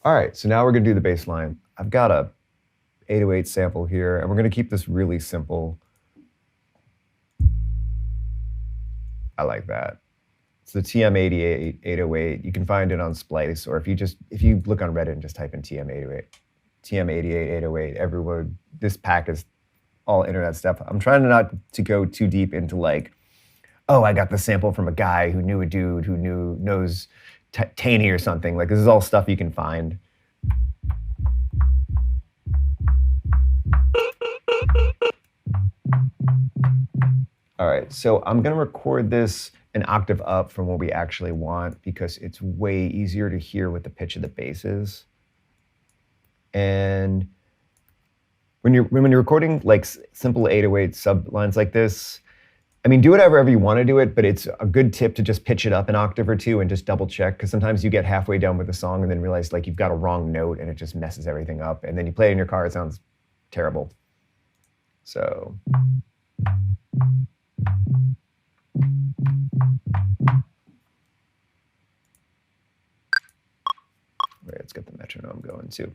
All right, so now we're gonna do the bass line. I've got a 808 sample here, and we're gonna keep this really simple. I like that. It's the TM88 808. You can find it on Splice, or if you look on Reddit and just type in TM808, TM88 808, everywhere. This pack is all internet stuff. I'm trying not to go too deep into like, oh, I got the sample from a guy who knew a dude who knows Taney or something. Like, this is all stuff you can find. All right, so I'm gonna record this an octave up from what we actually want because it's way easier to hear what the pitch of the bass is. And when you're recording like simple 808 sublines like this, I mean, do whatever you want to do it, but it's a good tip to just pitch it up an octave or two and just double check, because sometimes you get halfway done with the song and then realize like you've got a wrong note and it just messes everything up. And then you play it in your car, it sounds terrible. So. Right, let's get the metronome going too.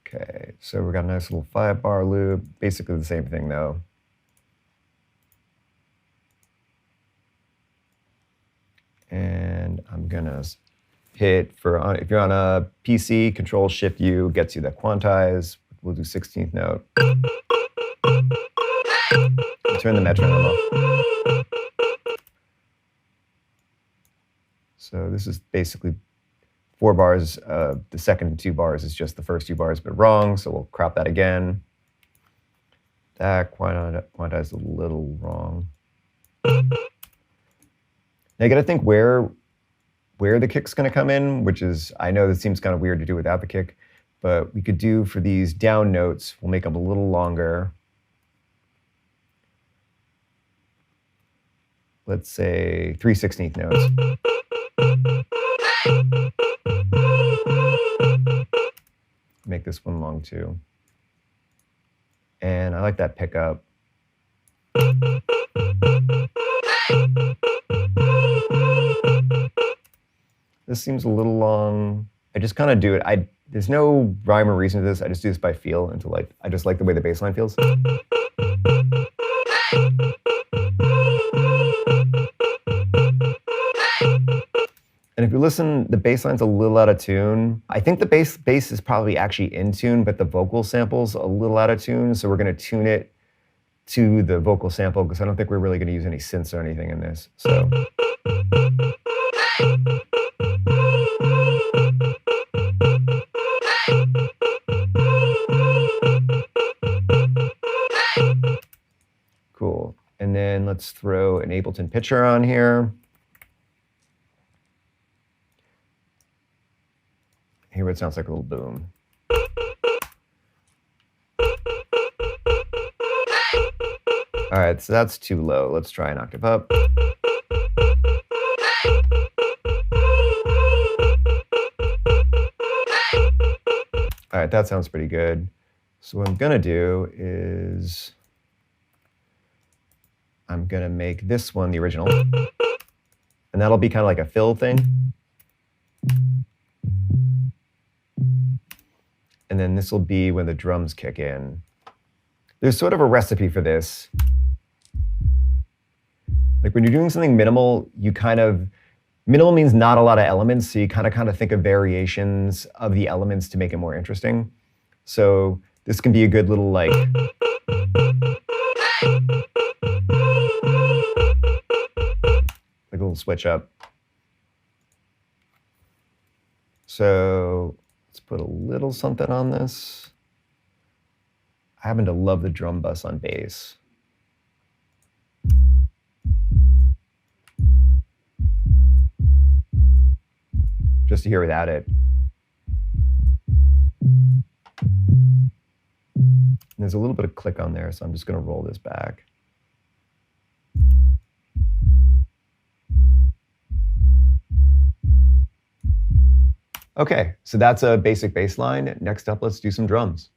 Okay, so we got a nice little 5-bar loop, basically the same thing though. And I'm gonna hit if you're on a PC, Control-Shift-U gets you the quantize. We'll do 16th note. Turn the metronome off. So this is basically 4 bars. The second 2 bars is just the first 2 bars, but wrong. So we'll crop that again. That quantize a little wrong. Now you got to think where the kick's going to come in, which is, I know this seems kind of weird to do without the kick, but we could do for these down notes, we'll make them a little longer. Let's say 3/16 notes. Make this one long too. And I like that pickup. This seems a little long. I just kind of do it. There's no rhyme or reason to this. I just do this by feel until I just like the way the bass line feels. And if you listen, the bass line's a little out of tune. I think the bass is probably actually in tune, but the vocal sample's a little out of tune. So we're gonna tune it to the vocal sample because I don't think we're really gonna use any synths or anything in this. So. Cool. And then let's throw an Ableton pitcher on here. Hear what it sounds like a little boom. All right, so that's too low. Let's try an octave up. All right, that sounds pretty good. So what I'm gonna do is I'm gonna make this one the original, and that'll be kind of like a fill thing. And then this will be when the drums kick in. There's sort of a recipe for this. Like when you're doing something minimal, minimal means not a lot of elements, so you kind of think of variations of the elements to make it more interesting. So this can be a good little like a little switch up. So let's put a little something on this. I happen to love the drum bus on bass. Just to hear without it. And there's a little bit of click on there, so I'm just gonna roll this back. Okay, so that's a basic bass line. Next up, let's do some drums.